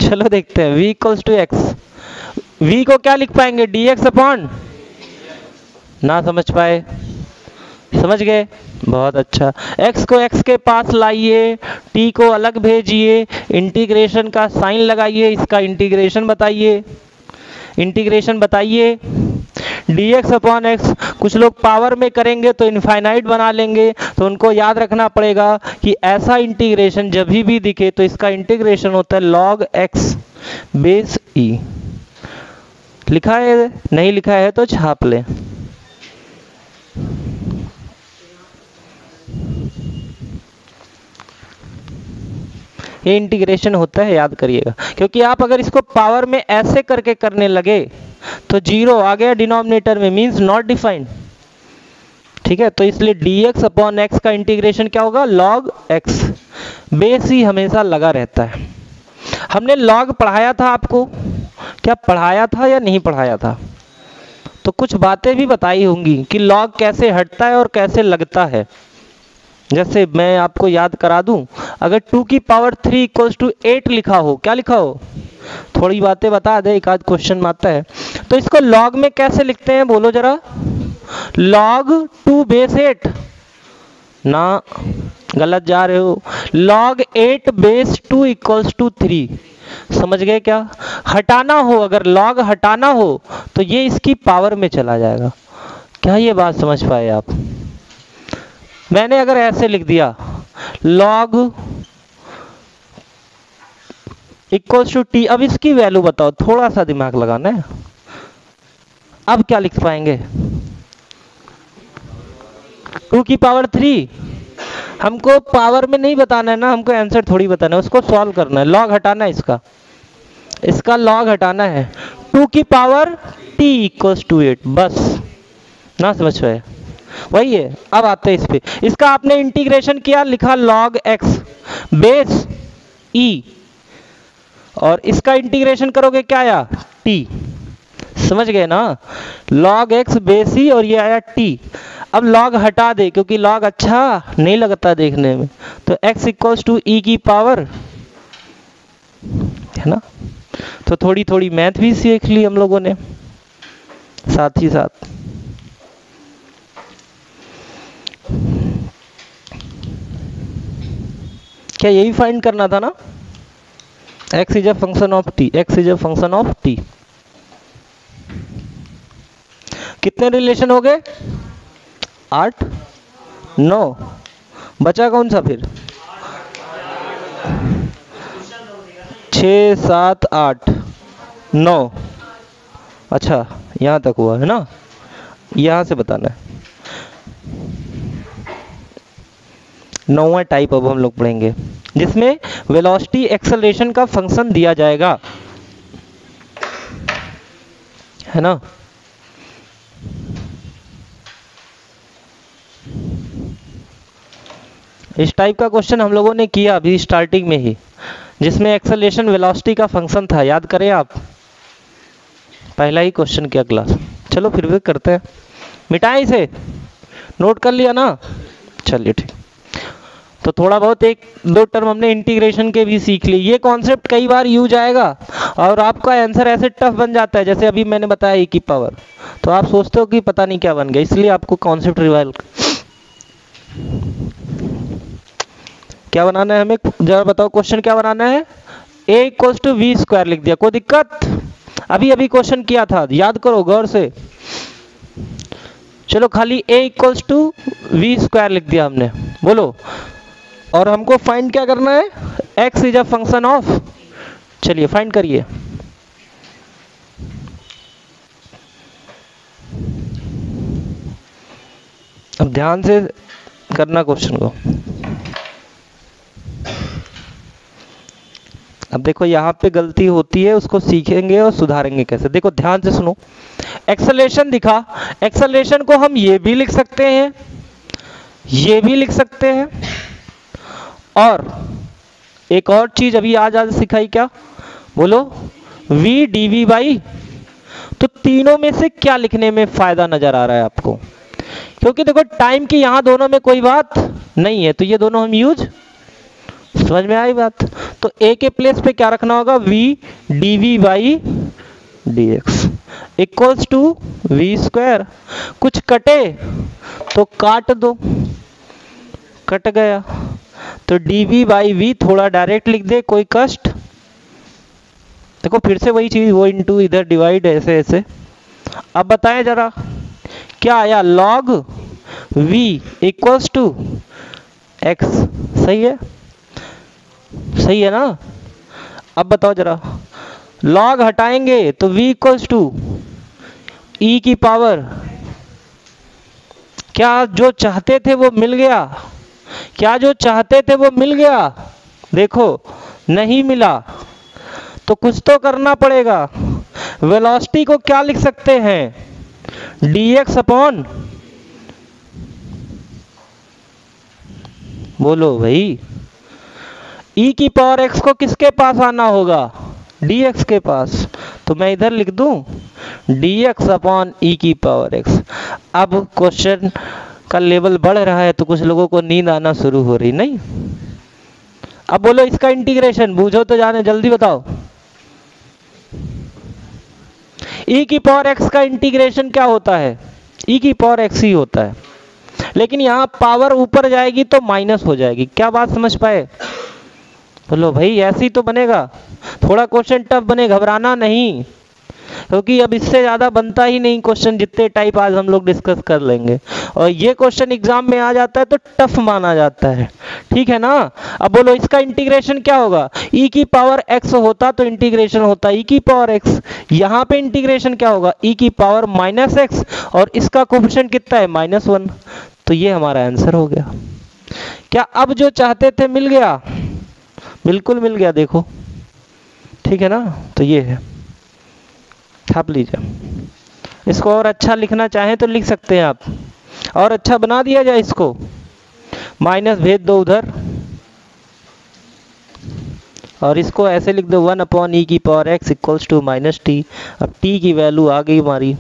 चलो देखते हैं। v equals to X, v को क्या लिख पाएंगे? dx अपॉन, ना समझ पाए? समझ गए? बहुत अच्छा। x को x के पास लाइए, t को अलग भेजिए, इंटीग्रेशन का साइन लगाइए, इसका इंटीग्रेशन बताइए। इंटीग्रेशन बताइए dx अपॉन एक्स। कुछ लोग पावर में करेंगे तो इनफाइनाइट बना लेंगे, तो उनको याद रखना पड़ेगा कि ऐसा इंटीग्रेशन जब भी दिखे तो इसका इंटीग्रेशन होता है log x बेस e। लिखा है? नहीं लिखा है तो छाप लें। ये इंटीग्रेशन होता है, याद करिएगा। क्योंकि आप अगर इसको पावर में ऐसे करके करने लगे तो 0 आ गया डिनोमिनेटर में, मींस नॉट डिफाइंड। ठीक है, तो इसलिए dx अपॉन एक्स का इंटीग्रेशन क्या होगा? log x बेस ही हमेशा लगा रहता है। हमने log पढ़ाया था आपको, क्या पढ़ाया था या नहीं पढ़ाया था? तो कुछ बातें भी बताई होंगी कि log कैसे हटता है और कैसे लगता है। जैसे मैं आपको याद करा दूं, अगर 2 की पावर 3 इक्वल्स टू 8 लिखा हो, क्या लिखा हो? थोड़ी बातें बता दे, एक आध क्वेश्चन आता है। तो इसको log में कैसे लिखते हैं बोलो जरा? log 2 बेस 8 ना, गलत जा रहे हो। log 8 base 2 equals to 3। समझ गए क्या? हटाना हो, अगर log हटाना हो तो ये इसकी पावर में चला जाएगा। क्या ये बात समझ पाए आप? मैंने अगर ऐसे लिख दिया log इक्वल्स टू t, अब इसकी वैल्यू बताओ, थोड़ा सा दिमाग लगाना है। अब क्या लिख पाएंगे? 2 की पावर 3। हमको पावर में नहीं बताना है ना, हमको आंसर थोड़ी बताना है, उसको सॉल्व करना है। log हटाना है, इसका log हटाना है। 2 की पावर t इक्वल्स टू 8, बस। ना समझ पाए? वही है। अब आते हैं इस पे। इसका आपने इंटीग्रेशन किया, लिखा log x बेस e, और इसका इंटीग्रेशन करोगे क्या आया? t। समझ गए ना? log x बेस e और ये आया t। अब log हटा दे, क्योंकि log अच्छा नहीं लगता देखने में, तो x इक्वल्स टू e की पावर, है ना? तो थोड़ी थोड़ी मैथ भी सीख ली हम लोगों ने साथ ही साथ। क्या यही फाइंड करना था ना? x is a function of t, x is a function of t। कितने रिलेशन हो गए? 8, 9, बचा कौन सा फिर? 6, 7, 8, 9। अच्छा, यहां तक हुआ है ना? यहां से बताना है। 9वां टाइप अब हम लोग पढ़ेंगे, जिसमें वेलोसिटी एक्सेलरेशन का फंक्शन दिया जाएगा, है ना? इस टाइप का क्वेश्चन हम लोगों ने किया अभी स्टार्टिंग में ही, जिसमें एक्सेलरेशन वेलोसिटी का फंक्शन था। याद करें आप, पहला ही क्वेश्चन किया क्लास। चलो फिर भी करते हैं। मिटाएं इसे, नोट कर लिया ना? चलिए ठीक। तो थोड़ा बहुत एक दो टर्म हमने इंटीग्रेशन के भी सीख ली। ये कॉन्सेप्ट कई बार यूज आएगा और आपका आंसर ऐसे टफ बन जाता है, जैसे अभी मैंने बताया e की पावर, तो आप सोचते हो कि पता नहीं क्या बन गया, इसलिए आपको कॉन्सेप्ट रिवाइज क्या बनाना है हमें, जरा बताओ क्वेश्चन क्या बनाना है। a equals to V square लिख दिया, कोई दिक्कत? अभी अभी क्वेश्चन किया था, याद करो गौर से। चलो खाली a equals to V square लिख दिया हमने, बोलो। और हमको फाइंड क्या करना है, x is a function of, चलिए फाइंड करिए। अब ध्यान से करना क्वेश्चन को। अब देखो यहाँ पे गलती होती है, उसको सीखेंगे और सुधारेंगे कैसे। देखो ध्यान से सुनो, एक्सेलरेशन दिखा, एक्सेलरेशन को हम ये भी लिख सकते हैं, ये भी लिख सकते हैं, और एक और चीज अभी आज सिखाई, क्या बोलो, v dv बाई। तो तीनों में से क्या लिखने में फायदा नजर आ रहा है आपको? क्योंकि देखो टाइम की यहां दोनों में कोई बात नहीं है, तो ये दोनों हम यूज, समझ में आई बात? तो a के प्लेस पे क्या रखना होगा, v dv by dx equals to V square. कुछ कटे तो काट दो, कट गया, तो dv बाई वी थोड़ा डायरेक्ट लिख दे, कोई कष्ट। देखो फिर से वही चीज, वो इनटू इधर डिवाइड, ऐसे ऐसे। अब बताएं जरा क्या आया, log v equals to x, सही है, सही है ना? अब बताओ जरा, log हटाएंगे तो v इक्वल्स टू e की पावर, क्या जो चाहते थे वो मिल गया? क्या जो चाहते थे वो मिल गया? देखो नहीं मिला, तो कुछ तो करना पड़ेगा। वेलोसिटी को क्या लिख सकते हैं, dx अपॉन, बोलो भाई, e की पावर x को किसके पास आना होगा, dx के पास। तो मैं इधर लिख दूं dx अपॉन e की पावर x। अब क्वेश्चन का लेवल बढ़ रहा है तो कुछ लोगों को नींद आना शुरू हो रही, नहीं? अब बोलो इसका इंटीग्रेशन बूझो तो जाने, जल्दी बताओ। e की पावर x का इंटीग्रेशन क्या होता है, e की पावर x ही होता है, लेकिन यहाँ पावर ऊपर जाएगी तो माइनस हो जाएगी। क्या बात समझ पाए? बोलो भाई, ऐसे ही तो बनेगा। थोड़ा क्वेश्चन टफ बने, घबराना नहीं, क्योंकि अब इससे ज्यादा बनता ही नहीं क्वेश्चन, जितने टाइप आज हम लोग डिस्कस कर लेंगे। और ये क्वेश्चन एग्जाम में आ जाता है तो टफ माना जाता है, ठीक है ना? अब बोलो इसका इंटीग्रेशन क्या होगा, e की पावर x होता तो इंटीग्रेशन होता e की पावर x, यहाँ पे इंटीग्रेशन क्या होगा, e की पावर माइनस x, और इसका कोफिशिएंट कितना है, -1। तो ये हमारा आंसर हो गया। क्या अब जो चाहते थे मिल गया? बिल्कुल मिल गया, देखो, ठीक है ना? तो ये है, छाप लीजिए। इसको और अच्छा लिखना चाहें तो लिख सकते हैं आप, और अच्छा बना दिया जाए इसको, माइनस भेज दो उधर, और इसको ऐसे लिख दो 1 अपॉन ई की power x equals to minus T. अब t की वैल्यू आ गई हमारी,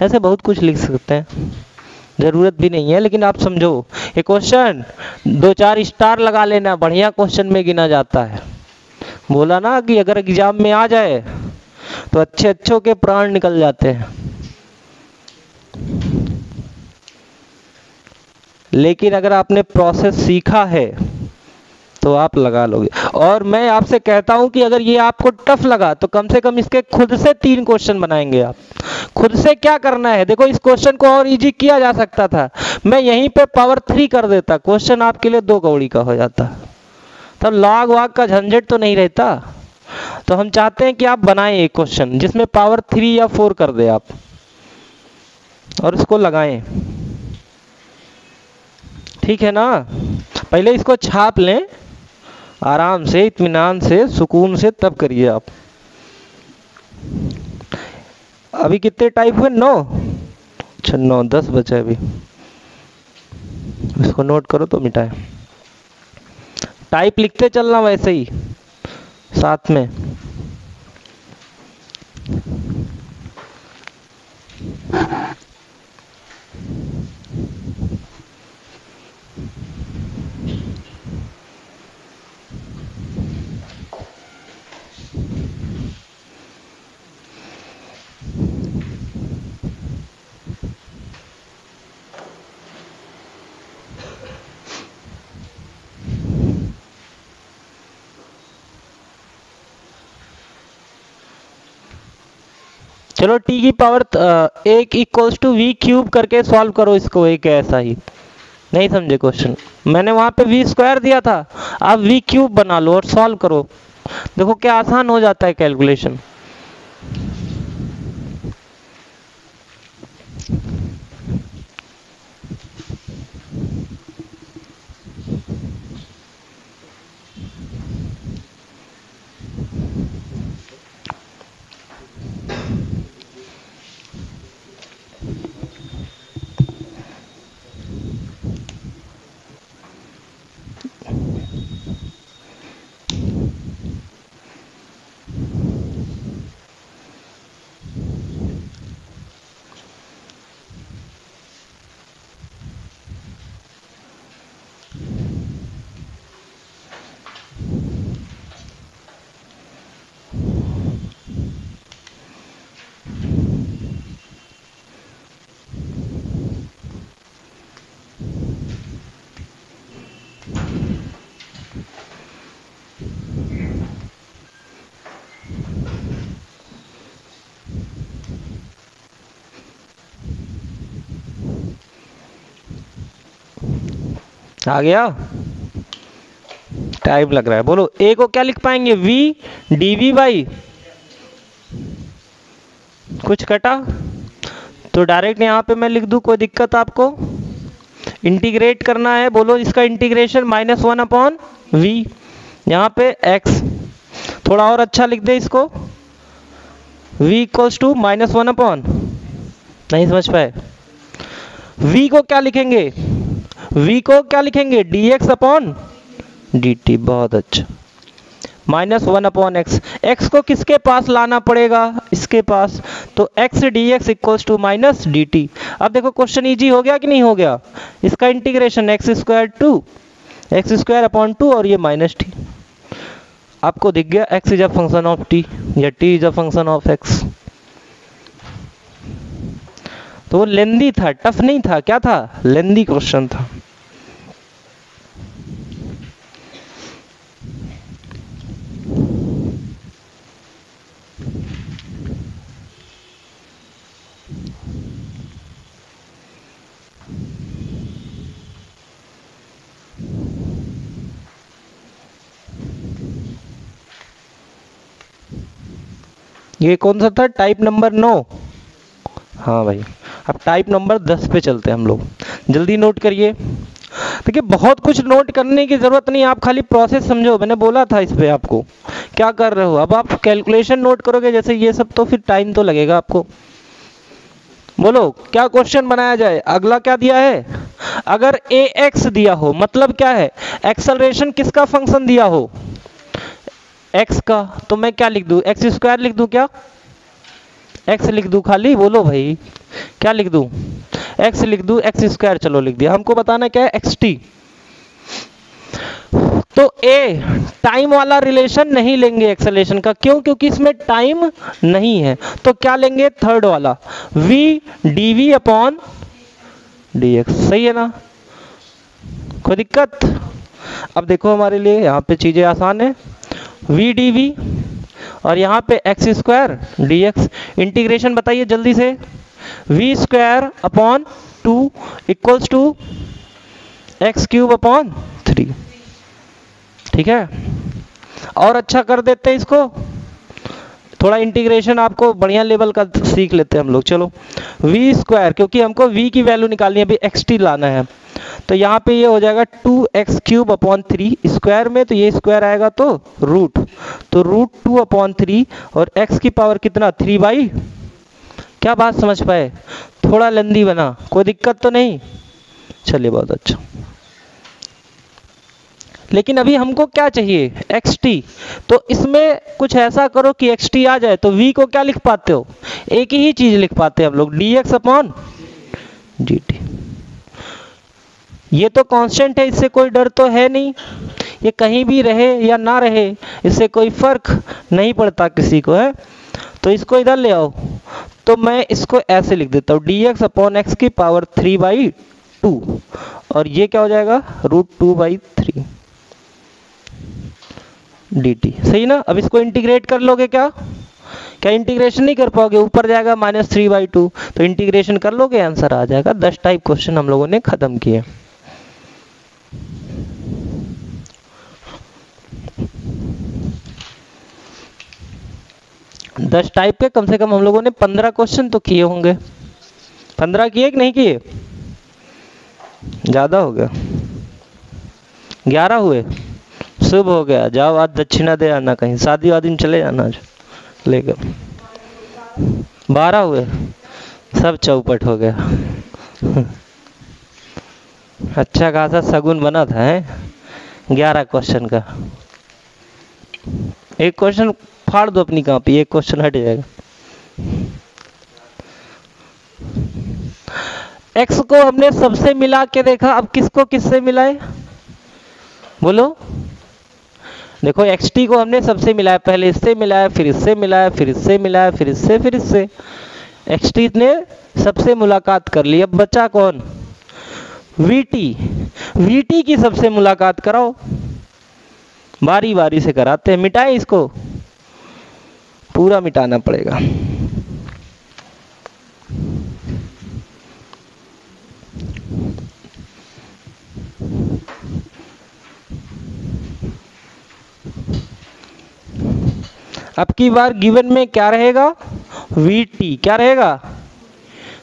ऐसे बहुत कुछ लिख सकते हैं, जरूरत भी नहीं है, लेकिन आप समझो ये क्वेश्चन 2-4 स्टार लगा लेना, बढ़िया क्वेश्चन में गिना जाता है। बोला ना कि अगर एग्जाम में आ जाए तो अच्छे अच्छों के प्राण निकल जाते हैं, लेकिन अगर आपने प्रोसेस सीखा है तो आप लगा लोगे। और मैं आपसे कहता हूं कि अगर ये आपको टफ लगा तो कम से कम इसके खुद से 3 क्वेश्चन बनाएंगे आप। खुद से क्या करना है, देखो इस क्वेश्चन को और इजी किया जा सकता था, मैं यहीं पे पावर 3 कर देता, क्वेश्चन आपके लिए 2 कौड़ी का हो जाता, तब लॉग वाग का झंझट तो नहीं रहता। तो हम चाहते हैं कि आप बनाएं एक क्वेश्चन जिसमें पावर 3 या 4 कर दे आप, और इसको लगाएं, ठीक है ना? पहले इसको छाप लें आराम से, इत्मीनान से, सुकून से, तब करिए आप। अभी कितने टाइप हुए, 9? अच्छा 9, 10 बचे अभी, इसको नोट करो तो मिटाए। टाइप लिखते चलना वैसे ही साथ में। चलो टी की पावर एक इक्वल्स टू वी क्यूब करके सॉल्व करो इसको, एक ऐसा ही। नहीं समझे क्वेश्चन, मैंने वहां पे वी स्क्वायर दिया था, आप वी क्यूब बना लो और सॉल्व करो, देखो क्या आसान हो जाता है कैलकुलेशन। आ गया, टाइम लग रहा है, बोलो ए को क्या लिख पाएंगे, वी डीवी बाई, कुछ कटा तो डायरेक्ट यहाँ पे मैं लिख दूं, कोई दिक्कत आपको? इंटीग्रेट करना है, बोलो इसका इंटीग्रेशन -1 अपॉन वी, यहाँ पे x, थोड़ा और अच्छा लिख दे इसको, v इक्वल्स टू -1 अपॉन, नहीं समझ पाए, v को क्या लिखेंगे, v को क्या लिखेंगे, dx अपॉन dt, बहुत अच्छा, -1 अपॉन x, x को किसके पास लाना पड़ेगा, इसके पास, तो x dx equals to minus dt। अब देखो क्वेश्चन इजी हो गया कि नहीं हो गया, इसका इंटीग्रेशन x स्क्वायर अपॉन 2 और ये माइनस t, आपको दिख गया x is a function of t या t is a function of x। तो वो लेंदी था, टफ नहीं था, क्या था, लेंदी क्वेश्चन था। ये कौन सा था, टाइप नंबर 9, हाँ भाई, अब टाइप नंबर 10 पे चलते हैं हम लोग, जल्दी नोट करिए। देखिए बहुत कुछ नोट करने की जरूरत नहीं, आप खाली प्रोसेस समझो, मैंने बोला था इस पे आपको क्या कर रहे हो, अब आप कैलकुलेशन नोट करोगे जैसे ये सब, तो फिर टाइम तो लगेगा आपको। बोलो क्या क्वेश्चन बनाया जाए, अगला क्या दिया है, अगर ax दिया हो, मतलब क्या है, एक्सेलरेशन किसका फंक्शन दिया हो, x का, तो मैं क्या लिख दूं, एक्स स्क्वायर लिख दूं क्या, x लिख दूं खाली, बोलो भाई क्या लिख दूं, x लिख दूं, एक्स स्क्वायर, चलो लिख दिया, हमको बताना क्या है, xt। तो a टाइम वाला रिलेशन नहीं लेंगे एक्सेलरेशन का, क्यों, क्योंकि इसमें टाइम नहीं है, तो क्या लेंगे, थर्ड वाला, v dv अपॉन dx, सही है ना, कोई दिक्कत? अब देखो हमारे लिए यहाँ पे चीजें आसान है, v dv और यहाँ पे एक्स स्क्वायर dx, इंटीग्रेशन बताइए जल्दी से, v square upon 2 equals to X cube upon 3, ठीक है। और अच्छा कर देते हैं इसको, थोड़ा इंटीग्रेशन आपको बढ़िया लेवल का सीख लेते हैं हम लोग। चलो v स्क्वायर, क्योंकि हमको v की वैल्यू निकालनी है, अभी xt लाना है, तो यहाँ पे ये हो जाएगा 2x क्यूब अपॉन 3, स्क्वायर में तो ये स्क्वायर आएगा तो रूट, तो रूट 2 अपॉन 3 और x की पावर कितना 3/, क्या बात समझ पाए, थोड़ा लेंदी बना, कोई दिक्कत तो नहीं, चलिए बहुत अच्छा। लेकिन अभी हमको क्या चाहिए, xt, तो इसमें कुछ ऐसा करो कि xt आ जाए, तो v को क्या लिख पाते हो, एक ही चीज लिख पाते हैं हम लोग, dx अपॉन dt, ये तो कांस्टेंट है, इससे कोई डर तो है नहीं, ये कहीं भी रहे या ना रहे इससे कोई फर्क नहीं पड़ता किसी को, है, तो इसको इधर ले आओ, तो मैं इसको ऐसे लिख देता हूँ, dx अपॉन एक्स की पावर 3/2 और ये क्या हो जाएगा, √2/3 dt, सही ना। अब इसको इंटीग्रेट कर लोगे क्या, क्या इंटीग्रेशन नहीं कर पाओगे? ऊपर जाएगा -3/2, तो इंटीग्रेशन कर लोगे, आंसर आ जाएगा। 10 टाइप क्वेश्चन हम लोगों ने खत्म किए। दस टाइप के कम से कम हम लोगों ने 15 क्वेश्चन तो किए होंगे। 15 किए कि नहीं किए? ज्यादा हो गया, 11 हुए। शुभ हो गया, जाओ आज दक्षिणा दे आना, कहीं शादी वादी में चले जाना आज लेकर। 12 हुए, सब चौपट हो गया। अच्छा खासा शगुन बना था है 11 क्वेश्चन का। एक क्वेश्चन फाड़ दो अपनी कॉपी, एक क्वेश्चन हट जाएगा। x को हमने सबसे मिला के देखा, अब किसको किससे मिलाए बोलो? देखो xt को हमने सबसे मिलाया, पहले इससे मिलाया, फिर इससे मिलाया, फिर इससे मिलाया, फिर इससे, फिर इससे। xt ने सबसे मुलाकात कर ली। अब बचा कौन? vt। vt की सबसे मुलाकात कराओ, बारी बारी से कराते हैं। मिटाए इसको, पूरा मिटाना पड़ेगा। अब की बार गिवन में क्या रहेगा? vt क्या रहेगा?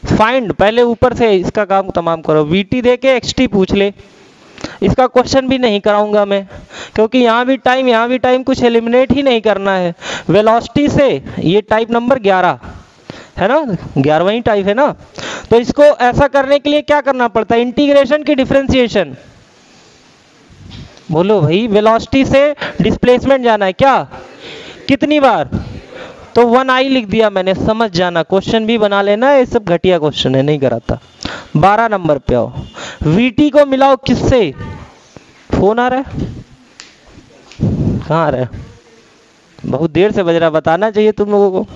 फाइंड, पहले ऊपर से इसका काम तमाम करो। vt दे के xt पूछ ले। इसका क्वेश्चन भी नहीं कराऊंगा मैं, क्योंकि यहाँ भी टाइम कुछ एलिमिनेट ही नहीं करना है। वेलोसिटी से ये टाइप नंबर 11 है ना, 11वां टाइप है ना। तो इसको ऐसा करने के लिए क्या करना पड़ता है? इंटीग्रेशन की डिफरेंशिएशन। बोलो भाई, वेलोसिटी से डिस्प्लेसमेंट जाना है क्या? कितनी बार? तो 1i लिख दिया मैंने, समझ जाना। क्वेश्चन भी बना लेना, ये सब घटिया क्वेश्चन है, नहीं कराता। 12 नंबर पे आओ। vt को मिलाओ किससे? फोन आ रहा है, कहाँ आ रहा है? बहुत देर से बज रहा, बताना चाहिए तुम लोगों को।